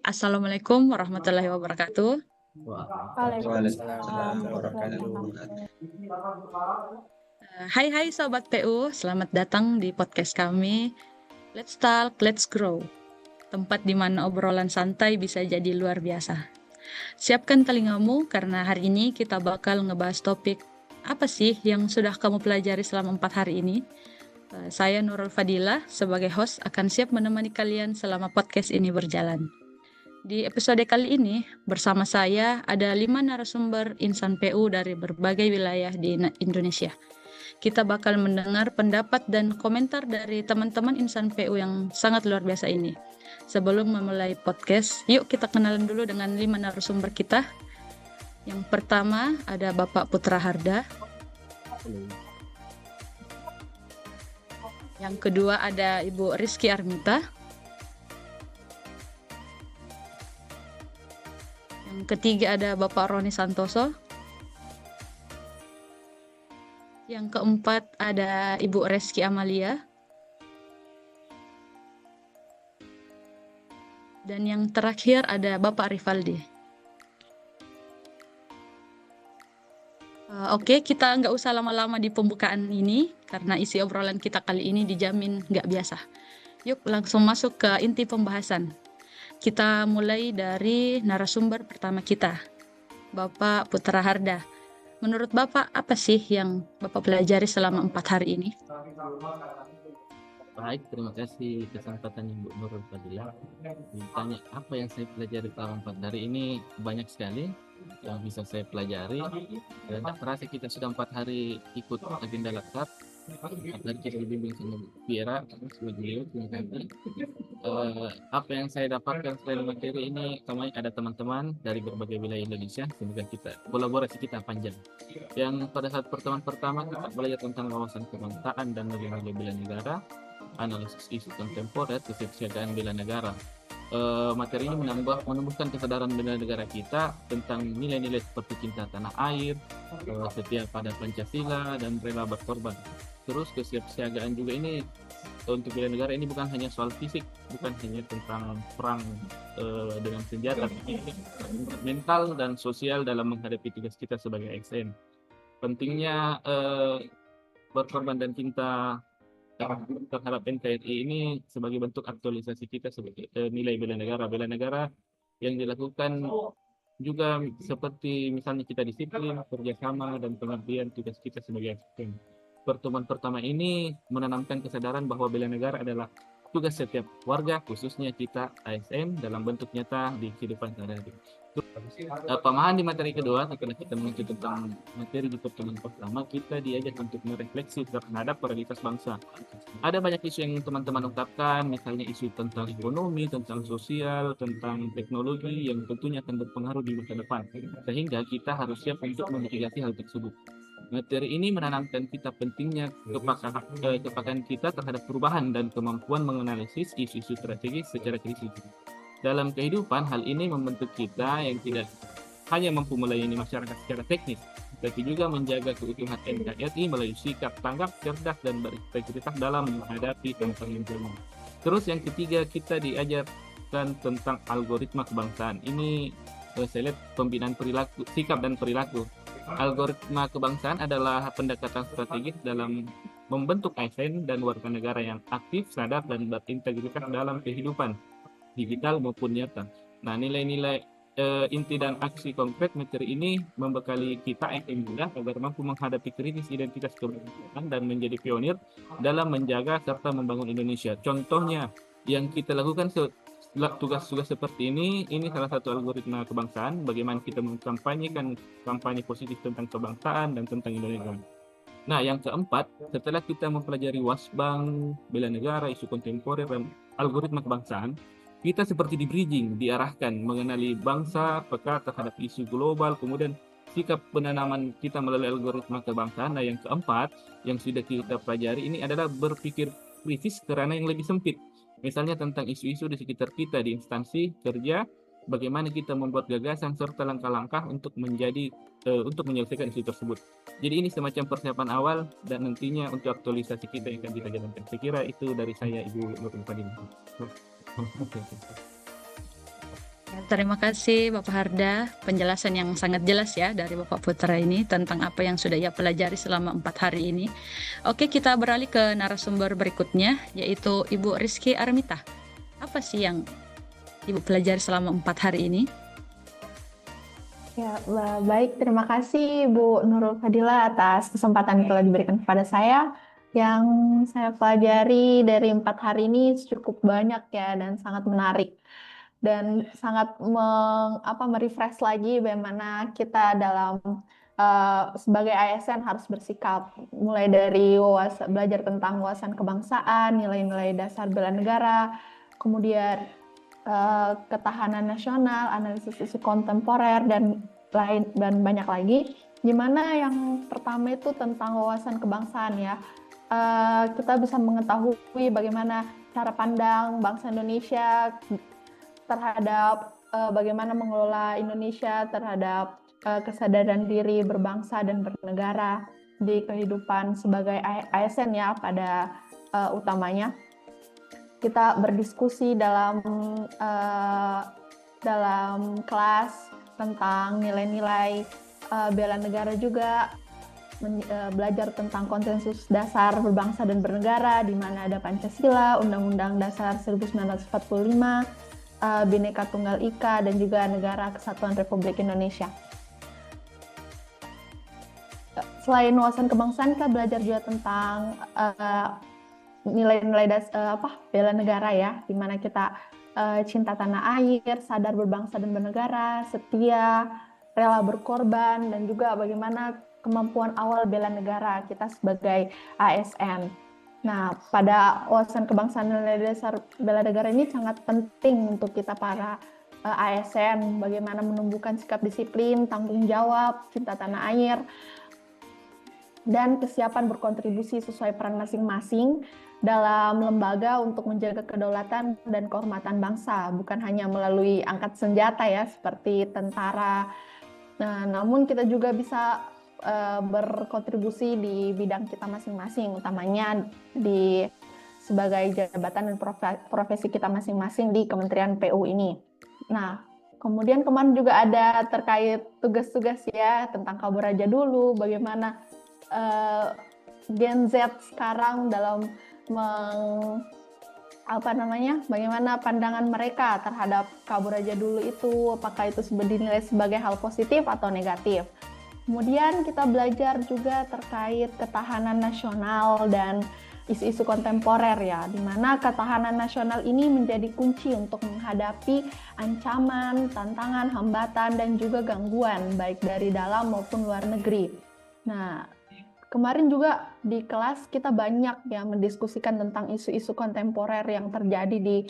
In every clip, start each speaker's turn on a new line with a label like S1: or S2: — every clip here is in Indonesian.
S1: Assalamualaikum warahmatullahi wabarakatuh.
S2: Waalaikumsalam
S3: Waalaikumsalam
S2: warahmatullahi
S3: warahmatullahi
S2: wabarakatuh.
S1: Hai Sobat PU, selamat datang di podcast kami. Let's Talk, Let's Grow. Tempat di mana obrolan santai bisa jadi luar biasa. Siapkan telingamu karena hari ini kita bakal ngebahas topik apa sih yang sudah kamu pelajari selama 4 hari ini. Saya Nurul Fadilah sebagai host akan siap menemani kalian selama podcast ini berjalan. Di episode kali ini bersama saya ada 5 narasumber insan PU dari berbagai wilayah di Indonesia. Kita bakal mendengar pendapat dan komentar dari teman-teman insan PU yang sangat luar biasa ini. Sebelum memulai podcast, yuk kita kenalan dulu dengan 5 narasumber kita. Yang pertama ada Bapak Putra Harda. Yang kedua ada Ibu Rizky Armita. Yang ketiga ada Bapak Roni Santoso. Yang keempat ada Ibu Reski Amalia. Dan yang terakhir ada Bapak Rivaldi. Oke, kita nggak usah lama-lama di pembukaan ini, karena isi obrolan kita kali ini dijamin nggak biasa. Yuk langsung masuk ke inti pembahasan. Kita mulai dari narasumber pertama kita, Bapak Putra Harda. Menurut Bapak, apa sih yang Bapak pelajari selama 4 hari ini?
S3: Baik, terima kasih kesempatannya Bu Nurul Fadilah. Ditanya apa yang saya pelajari selama 4 hari ini, banyak sekali yang bisa saya pelajari. Dan tak terasa kita sudah 4 hari ikut agenda lengkap. 4 hari kita dibimbing sama Bu Fiera, sebagai beliau, terima kasih. Apa yang saya dapatkan selain materi ini, kami ada teman-teman dari berbagai wilayah Indonesia, semoga kolaborasi kita panjang. Yang pada saat pertemuan pertama kita belajar tentang wawasan kebangsaan dan nilai-nilai bela negara, analisis isu kontemporer, kesiapsiagaan bela negara. Materi ini menumbuhkan kesadaran bela negara kita tentang nilai-nilai seperti cinta tanah air, setia pada Pancasila, dan rela berkorban. Terus kesiapsiagaan juga ini untuk bela negara ini bukan hanya soal fisik, bukan hanya tentang perang dengan senjata, tapi mental dan sosial dalam menghadapi tugas kita sebagai ASN. Pentingnya berkorban dan cinta terhadap NKRI ini sebagai bentuk aktualisasi kita sebagai nilai bela negara yang dilakukan juga seperti misalnya kita disiplin, kerjasama, dan pengabdian tugas kita sebagai ASN. Pertemuan pertama ini menanamkan kesadaran bahwa bela negara adalah tugas setiap warga, khususnya kita ASN, dalam bentuk nyata di kehidupan sehari-hari. Pemahaman di materi kedua, setelah kita mengacu tentang materi di pertemuan pertama, kita diajak untuk merefleksi terhadap prioritas bangsa. Ada banyak isu yang teman-teman ungkapkan, misalnya isu tentang ekonomi, tentang sosial, tentang teknologi yang tentunya akan berpengaruh di masa depan, sehingga kita harus siap untuk memitigasi hal tersebut. Materi ini menanamkan kita pentingnya kepekaan kita terhadap perubahan dan kemampuan menganalisis isu-isu strategis secara kritis. Dalam kehidupan, hal ini membentuk kita yang tidak hanya mampu melayani masyarakat secara teknis, tapi juga menjaga keutuhan NKRI melalui sikap tanggap, cerdas, dan berintegritas dalam menghadapi tantangan zaman. Terus yang ketiga, kita diajarkan tentang algoritma kebangsaan. Ini saya lihat pembinaan perilaku, sikap dan perilaku. Algoritma kebangsaan adalah pendekatan strategis dalam membentuk ASN dan warga negara yang aktif, sadar, dan berintegritas dalam kehidupan digital maupun nyata. Nah, nilai-nilai inti dan aksi konkret materi ini membekali kita ASN muda agar mampu menghadapi krisis identitas kebangsaan dan menjadi pionir dalam menjaga serta membangun Indonesia. Contohnya yang kita lakukan tugas-tugas seperti ini salah satu algoritma kebangsaan, bagaimana kita mengkampanyekan kampanye positif tentang kebangsaan dan tentang Indonesia. Nah, yang keempat, setelah kita mempelajari Wasbang, bela negara, isu kontemporer, dan algoritma kebangsaan, kita seperti di bridging, diarahkan mengenali bangsa, peka terhadap isu global, kemudian sikap penanaman kita melalui algoritma kebangsaan. Nah, yang keempat, yang sudah kita pelajari ini adalah berpikir kritis ke ranah yang lebih sempit. Misalnya tentang isu-isu di sekitar kita di instansi kerja, bagaimana kita membuat gagasan serta langkah-langkah untuk menyelesaikan isu tersebut. Jadi ini semacam persiapan awal dan nantinya untuk aktualisasi kita yang akan kita jalankan. Saya kira itu dari saya, Ibu Nurul Fadilah.
S1: Terima kasih Bapak Harda, penjelasan yang sangat jelas ya dari Bapak Putra ini tentang apa yang sudah ia pelajari selama 4 hari ini. Oke, kita beralih ke narasumber berikutnya, yaitu Ibu Rizky Armita. Apa sih yang Ibu pelajari selama 4 hari ini?
S2: Ya, baik. Terima kasih Bu Nurul Fadila atas kesempatan yang telah diberikan kepada saya. Yang saya pelajari dari 4 hari ini cukup banyak ya dan sangat menarik dan sangat merefresh lagi bagaimana kita dalam sebagai ASN harus bersikap, mulai dari belajar tentang wawasan kebangsaan, nilai-nilai dasar bela negara, kemudian ketahanan nasional, analisis isu kontemporer dan banyak lagi. Gimana yang pertama itu tentang wawasan kebangsaan ya. Kita bisa mengetahui bagaimana cara pandang bangsa Indonesia terhadap bagaimana mengelola Indonesia, terhadap kesadaran diri berbangsa dan bernegara di kehidupan sebagai ASN ya pada utamanya. Kita berdiskusi dalam kelas tentang nilai-nilai bela negara juga, belajar tentang konsensus dasar berbangsa dan bernegara, di mana ada Pancasila, Undang-Undang Dasar 1945, Bhinneka Tunggal Ika, dan juga Negara Kesatuan Republik Indonesia. Selain wawasan kebangsaan, kita belajar juga tentang nilai-nilai bela negara ya, di mana kita cinta tanah air, sadar berbangsa dan bernegara, setia, rela berkorban, dan juga bagaimana kemampuan awal bela negara kita sebagai ASN. Nah, pada wawasan kebangsaan dan nilai dasar bela negara ini sangat penting untuk kita para ASN, bagaimana menumbuhkan sikap disiplin, tanggung jawab, cinta tanah air, dan kesiapan berkontribusi sesuai peran masing-masing dalam lembaga untuk menjaga kedaulatan dan kehormatan bangsa, bukan hanya melalui angkat senjata ya, seperti tentara. Nah, namun kita juga bisa berkontribusi di bidang kita masing-masing, utamanya sebagai jabatan dan profesi kita masing-masing di Kementerian PU ini. Nah, kemudian kemarin juga ada terkait tugas-tugas ya, tentang kabur aja dulu, bagaimana Gen Z sekarang dalam bagaimana pandangan mereka terhadap kabur aja dulu itu, apakah itu dinilai sebagai hal positif atau negatif. Kemudian kita belajar juga terkait ketahanan nasional dan isu-isu kontemporer ya, di mana ketahanan nasional ini menjadi kunci untuk menghadapi ancaman, tantangan, hambatan, dan juga gangguan baik dari dalam maupun luar negeri. Nah, kemarin juga di kelas kita banyak ya mendiskusikan tentang isu-isu kontemporer yang terjadi di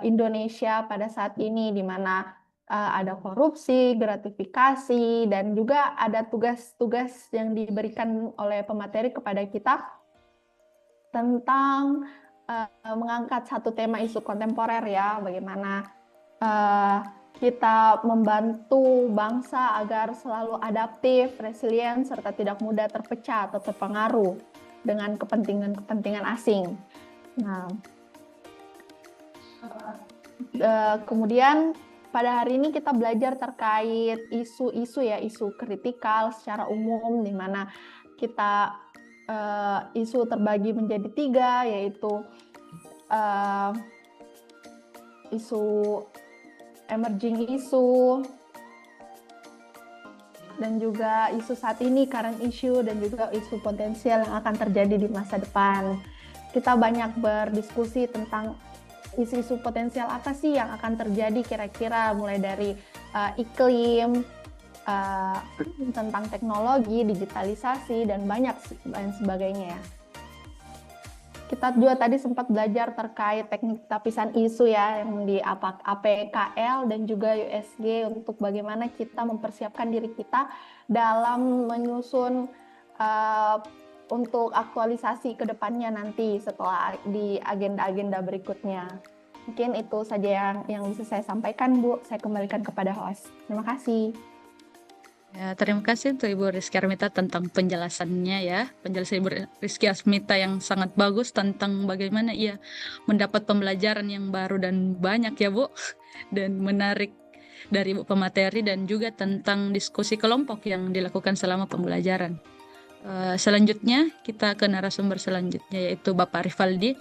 S2: Indonesia pada saat ini, di mana ada korupsi, gratifikasi, dan juga ada tugas-tugas yang diberikan oleh pemateri kepada kita tentang mengangkat satu tema isu kontemporer ya, bagaimana kita membantu bangsa agar selalu adaptif, resilient, serta tidak mudah terpecah atau terpengaruh dengan kepentingan asing. Nah, kemudian pada hari ini kita belajar terkait isu-isu ya, isu kritikal secara umum, di mana kita isu terbagi menjadi 3, yaitu isu emerging issue, dan juga isu saat ini, current issue, dan juga isu potensial yang akan terjadi di masa depan. Kita banyak berdiskusi tentang isu-isu potensial apa sih yang akan terjadi kira-kira, mulai dari iklim, tentang teknologi, digitalisasi, dan banyak lain sebagainya ya. Kita juga tadi sempat belajar terkait teknik tapisan isu ya, yang di APKL dan juga USG, untuk bagaimana kita mempersiapkan diri kita dalam menyusun untuk aktualisasi ke depannya nanti setelah di agenda-agenda berikutnya. Mungkin itu saja yang bisa saya sampaikan, Bu. Saya kembalikan kepada host. Terima kasih.
S1: Ya, terima kasih untuk Ibu Rizky Armita tentang penjelasannya ya. Penjelasan Ibu Rizky Armita yang sangat bagus tentang bagaimana ia mendapat pembelajaran yang baru dan banyak ya Bu. Dan menarik dari Ibu pemateri dan juga tentang diskusi kelompok yang dilakukan selama pembelajaran. Selanjutnya kita ke narasumber selanjutnya yaitu Bapak Rivaldi.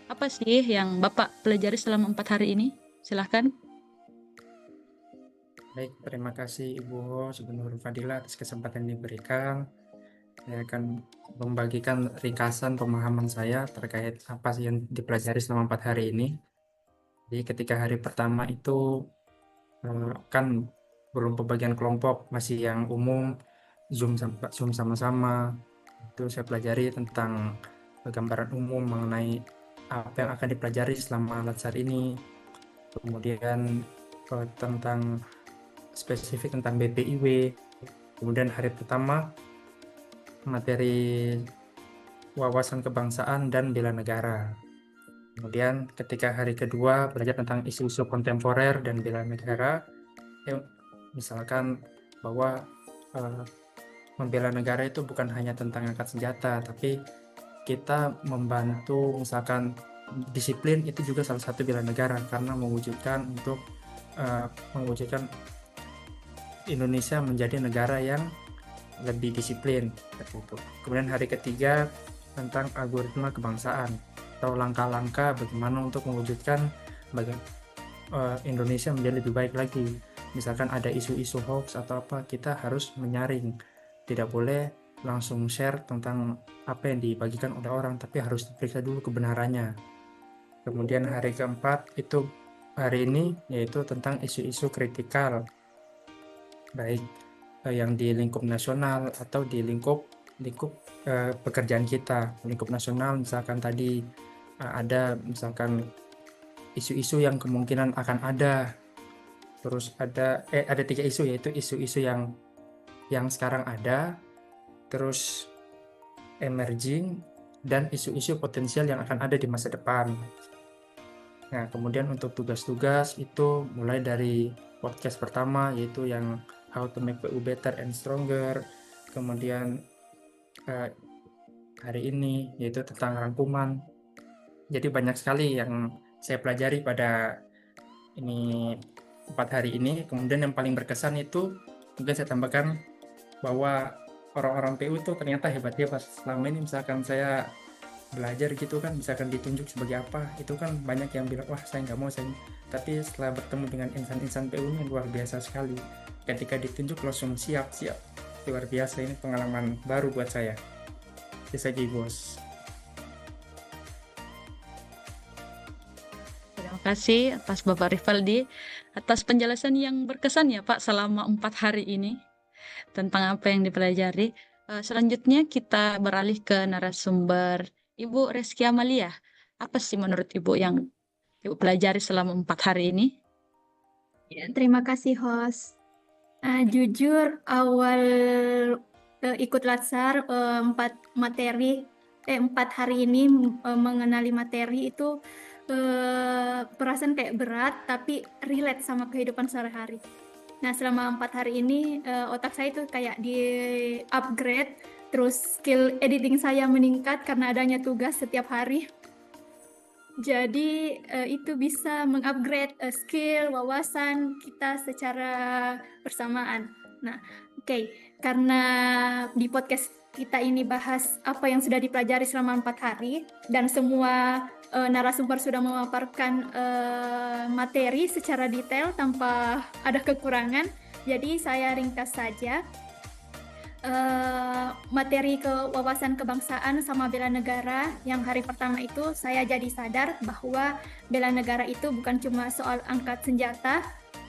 S1: Apa sih yang Bapak pelajari selama 4 hari ini? Silahkan.
S4: Baik, terima kasih Ibu host, Ibu Nur Fadila atas kesempatan yang diberikan. Saya akan membagikan ringkasan pemahaman saya terkait apa sih yang dipelajari selama 4 hari ini. Jadi ketika hari pertama itu kan belum pembagian kelompok, masih yang umum, Zoom sama-sama. Itu saya pelajari tentang gambaran umum mengenai apa yang akan dipelajari selama latsar ini. Kemudian tentang spesifik tentang BPIW. Kemudian hari pertama materi wawasan kebangsaan dan bela negara. Kemudian ketika hari kedua belajar tentang isu-isu kontemporer dan bela negara, misalkan bahwa membela negara itu bukan hanya tentang angkat senjata, tapi kita membantu misalkan disiplin itu juga salah satu bela negara karena mewujudkan Indonesia menjadi negara yang lebih disiplin. Kemudian hari ketiga tentang algoritma kebangsaan atau langkah-langkah bagaimana untuk mewujudkan Indonesia menjadi lebih baik lagi. Misalkan ada isu-isu hoax atau apa, kita harus menyaring. Tidak boleh langsung share tentang apa yang dibagikan oleh orang, tapi harus diperiksa dulu kebenarannya. Kemudian hari keempat itu hari ini yaitu tentang isu-isu kritikal, baik yang di lingkup nasional atau di lingkup pekerjaan kita. Lingkup nasional misalkan tadi ada misalkan isu-isu yang kemungkinan akan ada. Terus ada 3 isu, yaitu isu-isu yang sekarang ada, terus emerging, dan isu-isu potensial yang akan ada di masa depan. Nah, kemudian untuk tugas-tugas itu mulai dari podcast pertama yaitu yang How to Make PU Better and Stronger. Kemudian hari ini yaitu tentang rangkuman. Jadi banyak sekali yang saya pelajari pada 4 hari ini. Kemudian yang paling berkesan itu mungkin saya tambahkan bahwa orang-orang PU itu ternyata hebat-hebat. Selama ini misalkan saya belajar gitu kan, misalkan ditunjuk sebagai apa, itu kan banyak yang bilang wah saya nggak mau, tapi setelah bertemu dengan insan-insan PU ini luar biasa sekali. Ketika ditunjuk langsung siap, luar biasa. Ini pengalaman baru buat saya. Itu saja bos.
S1: Terima kasih atas Bapak Rivaldi atas penjelasan yang berkesan ya Pak selama 4 hari ini tentang apa yang dipelajari. Selanjutnya kita beralih ke narasumber Ibu Reski Amalia. Apa sih menurut Ibu yang Ibu pelajari selama 4 hari ini?
S5: Ya, terima kasih host. Jujur awal ikut latsar 4 hari ini mengenali materi itu perasaan kayak berat tapi relate sama kehidupan sehari-hari. Nah, selama 4 hari ini otak saya itu kayak di upgrade, terus skill editing saya meningkat karena adanya tugas setiap hari. Jadi itu bisa mengupgrade skill, wawasan kita secara bersamaan. Nah, karena di podcast kita ini bahas apa yang sudah dipelajari selama 4 hari dan semua narasumber sudah memaparkan materi secara detail tanpa ada kekurangan. Jadi saya ringkas saja. Materi wawasan kebangsaan sama bela negara yang hari pertama itu saya jadi sadar bahwa bela negara itu bukan cuma soal angkat senjata.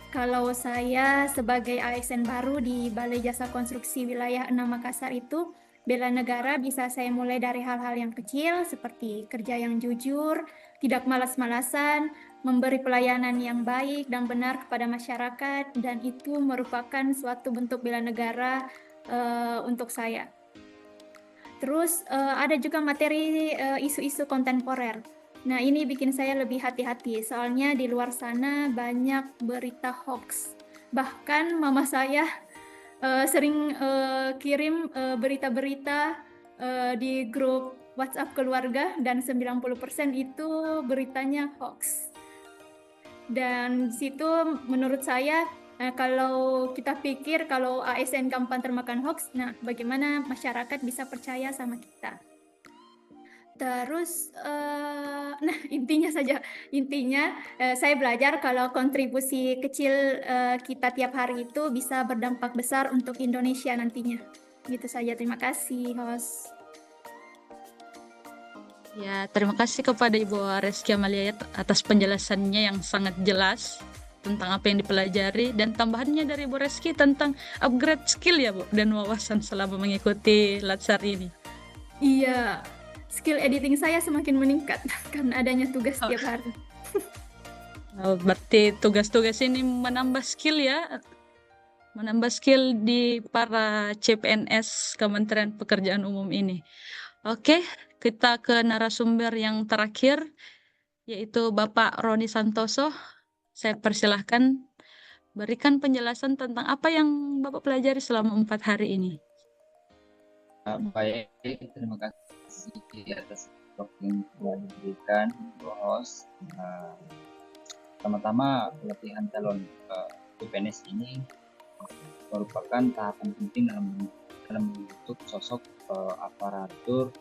S5: Kalau saya sebagai ASN baru di Balai Jasa Konstruksi Wilayah 6 Makassar itu, bela negara bisa saya mulai dari hal-hal yang kecil seperti kerja yang jujur, tidak malas-malasan, memberi pelayanan yang baik dan benar kepada masyarakat, dan itu merupakan suatu bentuk bela negara untuk saya. Terus ada juga materi isu-isu kontemporer. Nah, ini bikin saya lebih hati-hati, soalnya di luar sana banyak berita hoax. Bahkan mama saya sering kirim berita-berita di grup WhatsApp keluarga dan 90% itu beritanya hoax. Dan situ menurut saya Kalau kita pikir kalau ASN gampang termakan hoax, nah bagaimana masyarakat bisa percaya sama kita? Terus, nah intinya saya belajar kalau kontribusi kecil kita tiap hari itu bisa berdampak besar untuk Indonesia nantinya. Gitu saja, terima kasih host.
S1: Ya, terima kasih kepada Ibu Reski Amalia atas penjelasannya yang sangat jelas tentang apa yang dipelajari, dan tambahannya dari Ibu Reski tentang upgrade skill ya Bu, dan wawasan selama mengikuti Latsar ini.
S5: Iya, skill editing saya semakin meningkat karena adanya tugas tiap hari.
S1: Berarti tugas-tugas ini menambah skill ya, menambah skill di para CPNS Kementerian Pekerjaan Umum ini. Oke, kita ke narasumber yang terakhir, yaitu Bapak Roni Santoso. Saya persilahkan berikan penjelasan tentang apa yang Bapak pelajari selama 4 hari ini.
S6: Baik, terima kasih atas waktu yang telah diberikan, Bu host. Pertama-tama, pelatihan calon PNS ini merupakan tahapan penting dalam membentuk sosok aparatur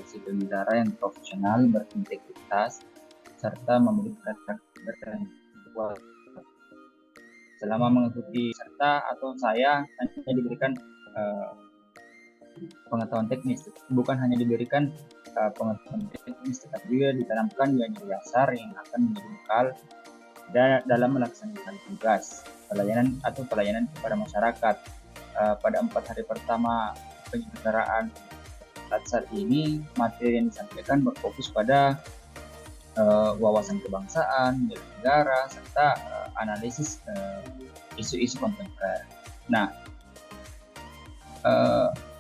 S6: sipil negara yang profesional, berintegritas, serta memiliki karakter yang kuat. Selama mengikuti serta atau saya hanya diberikan pengetahuan teknis, bukan hanya diberikan pengetahuan teknis, tetapi juga ditanamkan nilai dasar yang akan menjadi bekal dalam melaksanakan tugas pelayanan kepada masyarakat. Pada 4 hari pertama penyelenggaraan Latsar ini, materi yang disampaikan berfokus pada wawasan kebangsaan, bela negara, serta analisis isu-isu kontemporer. Nah,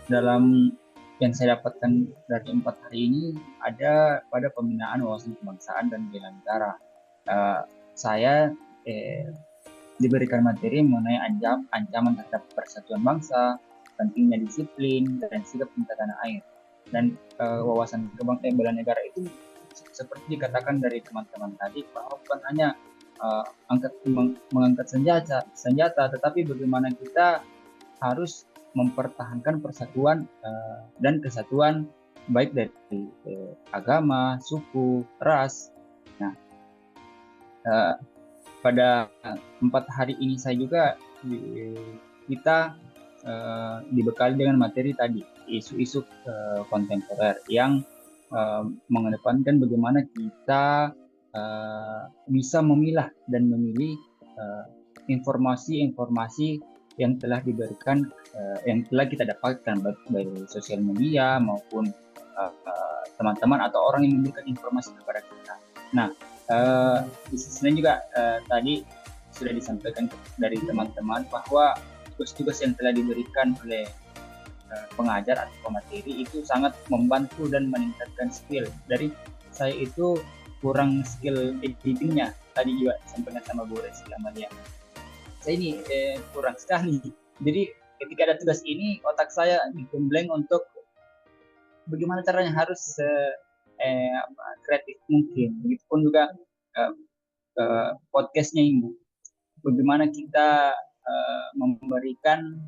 S6: dalam yang saya dapatkan dari 4 hari ini ada pada pembinaan wawasan kebangsaan dan bela negara. Saya diberikan materi mengenai ancaman terhadap persatuan bangsa, pentingnya disiplin, dan sikap cinta tanah air. Dan wawasan kebangsaan bela negara itu seperti dikatakan dari teman-teman tadi, bahwa bukan hanya mengangkat senjata, tetapi bagaimana kita harus mempertahankan persatuan dan kesatuan baik dari agama, suku, ras. Nah, pada 4 hari ini saya juga kita dibekali dengan materi tadi, isu-isu kontemporer yang mengedepankan bagaimana kita bisa memilah dan memilih informasi-informasi yang telah diberikan, yang telah kita dapatkan baik dari sosial media maupun teman-teman atau orang yang memberikan informasi kepada kita. Nah, di sisi lain juga tadi sudah disampaikan dari teman-teman bahwa tugas-tugas yang telah diberikan oleh pengajar atau pemateri itu sangat membantu dan meningkatkan skill. Dari saya itu kurang skill editingnya, tadi juga disampaikan sama Bu Reski Amalia. Saya ini kurang sekali. Jadi ketika ada tugas ini, otak saya digembleng untuk bagaimana caranya harus kreatif mungkin. Begitupun juga podcastnya Ibu. Bagaimana kita memberikan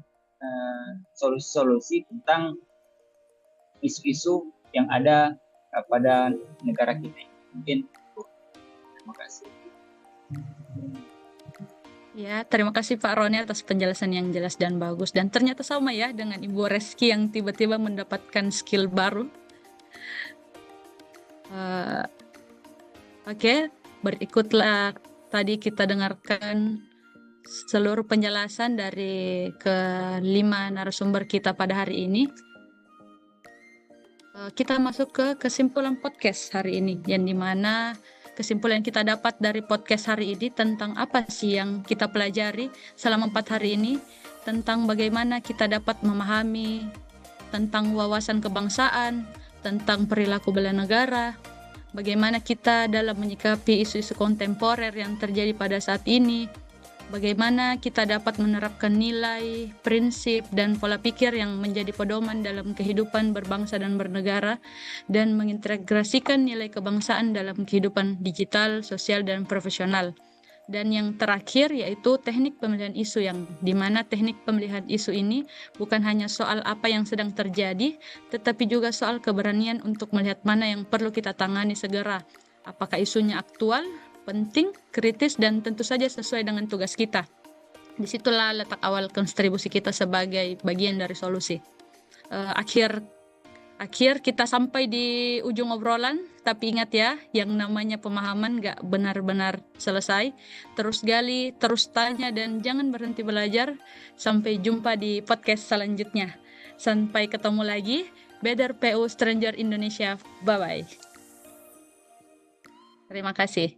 S6: solusi-solusi tentang isu-isu yang ada pada negara kita. Mungkin terima kasih.
S1: Ya, terima kasih Pak Roni atas penjelasan yang jelas dan bagus. Dan ternyata sama ya dengan Ibu Reski yang tiba-tiba mendapatkan skill baru. Oke, berikutlah tadi kita dengarkan seluruh penjelasan dari kelima narasumber kita pada hari ini. Kita masuk ke kesimpulan podcast hari ini, yang dimana kesimpulan kita dapat dari podcast hari ini tentang apa sih yang kita pelajari selama 4 hari ini, tentang bagaimana kita dapat memahami tentang wawasan kebangsaan, tentang perilaku bela negara, bagaimana kita dalam menyikapi isu-isu kontemporer yang terjadi pada saat ini, bagaimana kita dapat menerapkan nilai, prinsip, dan pola pikir yang menjadi pedoman dalam kehidupan berbangsa dan bernegara, dan mengintegrasikan nilai kebangsaan dalam kehidupan digital, sosial, dan profesional. Dan yang terakhir yaitu teknik pemilihan isu, yang dimana teknik pemilihan isu ini bukan hanya soal apa yang sedang terjadi, tetapi juga soal keberanian untuk melihat mana yang perlu kita tangani segera. Apakah isunya aktual, penting, kritis, dan tentu saja sesuai dengan tugas kita. Disitulah letak awal kontribusi kita sebagai bagian dari solusi. Akhir kita sampai di ujung obrolan, tapi ingat ya, yang namanya pemahaman gak benar-benar selesai. Terus gali, terus tanya, dan jangan berhenti belajar. Sampai jumpa di podcast selanjutnya. Sampai ketemu lagi. Better PU Stranger Indonesia. Bye-bye. Terima kasih.